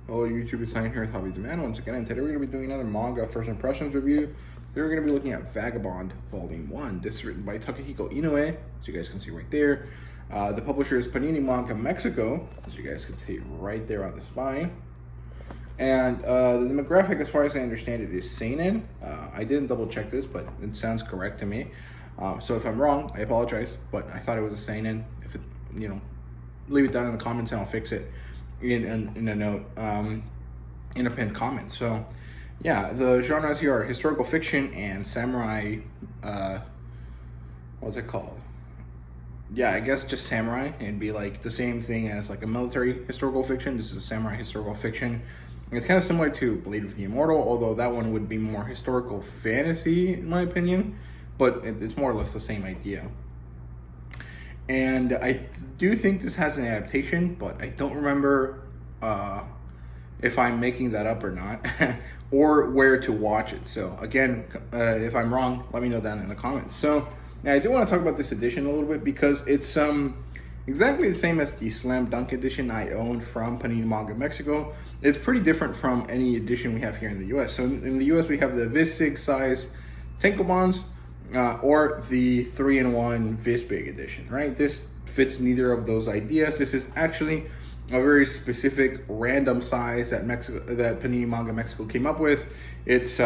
Hello YouTube, it's Sign here with Hobbies Man once again, and today we're going to be doing another manga first impressions review. Today we're going to be looking at Vagabond Volume 1. This is written by Takehiko Inoue, as you guys can see right there. The publisher is Panini Manga Mexico, as you guys can see right there on the spine. And the demographic, as far as I understand it, is seinen. I didn't double check this, but it sounds correct to me. So if I'm wrong, I apologize, but I thought it was a seinen. If it, leave it down in the comments and I'll fix it in a note, in a pinned comment. So yeah, the genres here are historical fiction and samurai, what's it called? Yeah, I guess just samurai. It'd be like the same thing as like a military historical fiction. This is a samurai historical fiction. It's kind of similar to Blade of the Immortal, although that one would be more historical fantasy in my opinion, but it's more or less the same idea. And I do think this has an adaptation, but I don't remember if I'm making that up or not, or where to watch it. So again, if I'm wrong, let me know down in the comments. So now I do want to talk about this edition a little bit because it's exactly the same as the Slam Dunk edition I own from Panini Manga Mexico. It's pretty different from any edition we have here in the US. So in the US, we have the Visig size Tankobons, or the 3-in-1 Visbig edition, right? This fits neither of those ideas. This is actually a very specific random size that Panini Manga Mexico came up with. It's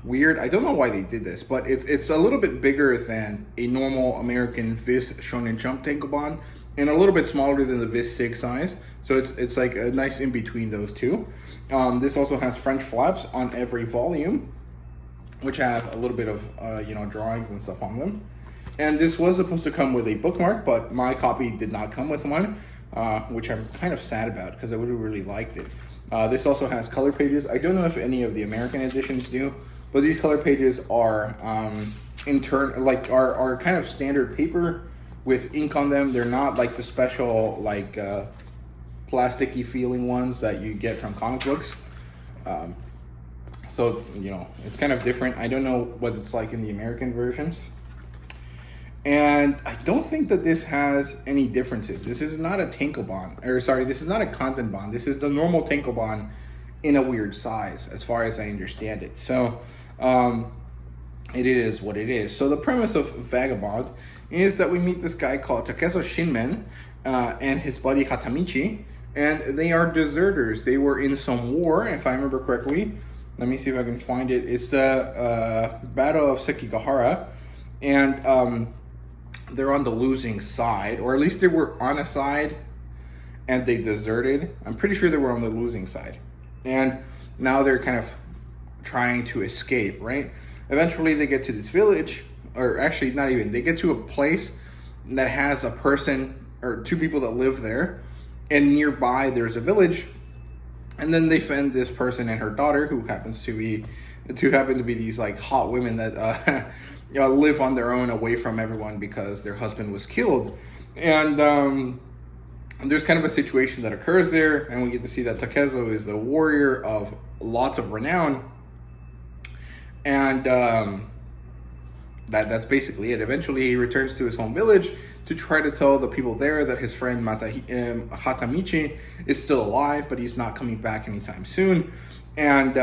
weird. I don't know why they did this, but it's a little bit bigger than a normal American Viz Shonen Jump Tankobon and a little bit smaller than the Visig size. So it's like a nice in between those two. This also has French flaps on every volume, which have a little bit of drawings and stuff on them. And this was supposed to come with a bookmark, but my copy did not come with one, which I'm kind of sad about because I would have really liked it. This also has color pages. I don't know if any of the American editions do, but these color pages are are kind of standard paper with ink on them. They're not like the special plasticky feeling ones that you get from comic books. So, it's kind of different. I don't know what it's like in the American versions. And I don't think that this has any differences. This is not a Tankobon, or sorry, this is not a Kantenbon. This is the normal Tankobon in a weird size, as far as I understand it. So, it is what it is. So the premise of Vagabond is that we meet this guy called Takeso Shinmen and his buddy Hatamichi, and they are deserters. They were in some war, if I remember correctly. Let me see if I can find it. It's the Battle of Sekigahara, and they're on the losing side, or at least they were on a side, and they deserted. I'm pretty sure they were on the losing side, and now they're kind of trying to escape, right? Eventually, they get to this village, or actually, not even. They get to a place that has a person or two people that live there, and nearby there's a village. And then they find this person and her daughter, who happen to be these like hot women that live on their own away from everyone because their husband was killed. And there's kind of a situation that occurs there, and we get to see that Takezo is the warrior of lots of renown, and that's basically it. Eventually, he returns to his home village to try to tell the people there that his friend Hatamichi is still alive, but he's not coming back anytime soon. And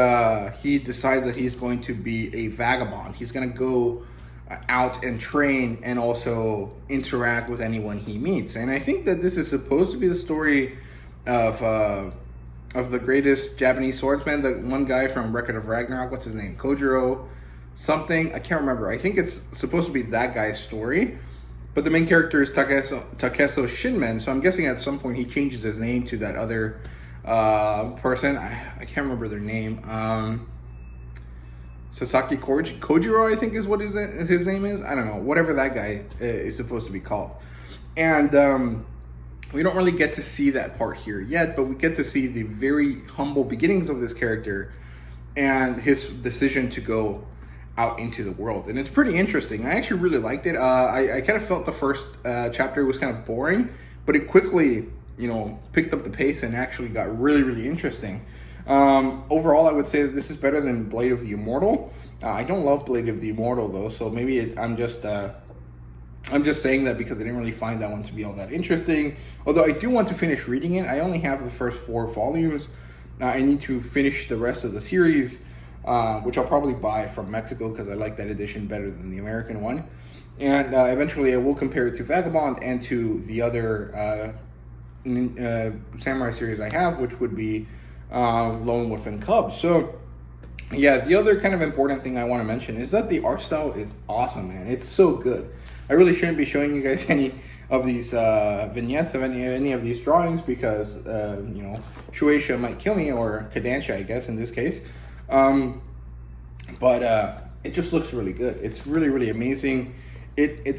he decides that he's going to be a vagabond. He's going to go out and train and also interact with anyone he meets. And I think that this is supposed to be the story of the greatest Japanese swordsman, the one guy from Record of Ragnarok. What's his name? Kojiro something? I can't remember. I think it's supposed to be that guy's story. But the main character is Takeso Shinmen, so I'm guessing at some point he changes his name to that other person. I can't remember their name. Sasaki Kojiro, I think is what his name is. I don't know. Whatever that guy is supposed to be called. And we don't really get to see that part here yet, but we get to see the very humble beginnings of this character and his decision to go out into the world. And it's pretty interesting. I actually really liked it. I kind of felt the first chapter was kind of boring, but it quickly, picked up the pace and actually got really, really interesting. Overall, I would say that this is better than Blade of the Immortal. I don't love Blade of the Immortal though, so maybe I'm just I'm just saying that because I didn't really find that one to be all that interesting. Although I do want to finish reading it. I only have the first 4 volumes. I need to finish the rest of the series, which I'll probably buy from Mexico because I like that edition better than the American one. And eventually I will compare it to Vagabond and to the other samurai series I have, which would be Lone Wolf and Cub. So yeah, the other kind of important thing I want to mention is that the art style is awesome, man. It's so good. I really shouldn't be showing you guys any of these vignettes of any of these drawings because you know, Shueisha might kill me, or Kodansha, I guess in this case. But it just looks really good. It's really amazing. It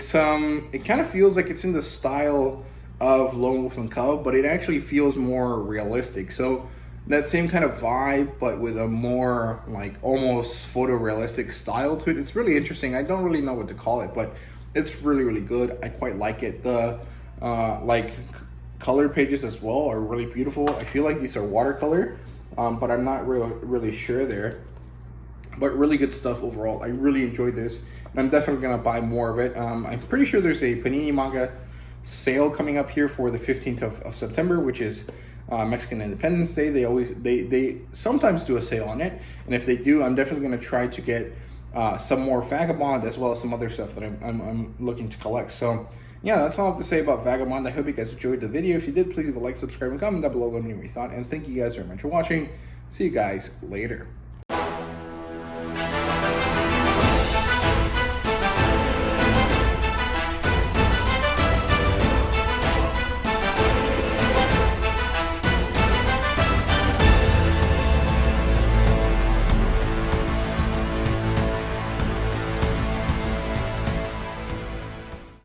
kind of feels like it's in the style of Lone Wolf and Cub, but it actually feels more realistic. So that same kind of vibe, but with a more like almost photorealistic style to it. It's really interesting. I don't really know what to call it, but it's really good. I quite like it. The like color pages as well are really beautiful. I feel like these are watercolor, but I'm not really sure there. But really good stuff overall. I really enjoyed this, and I'm definitely gonna buy more of it. I'm pretty sure there's a Panini Manga sale coming up here for the 15th of September, which is Mexican Independence Day. They sometimes do a sale on it, and if they do, I'm definitely going to try to get some more Vagabond as well as some other stuff that I'm looking to collect. So yeah, that's all I have to say about Vagabond. I hope you guys enjoyed the video. If you did, please leave a like, subscribe, and comment down below. Let me know what you thought, and thank you guys very much for watching. See you guys later.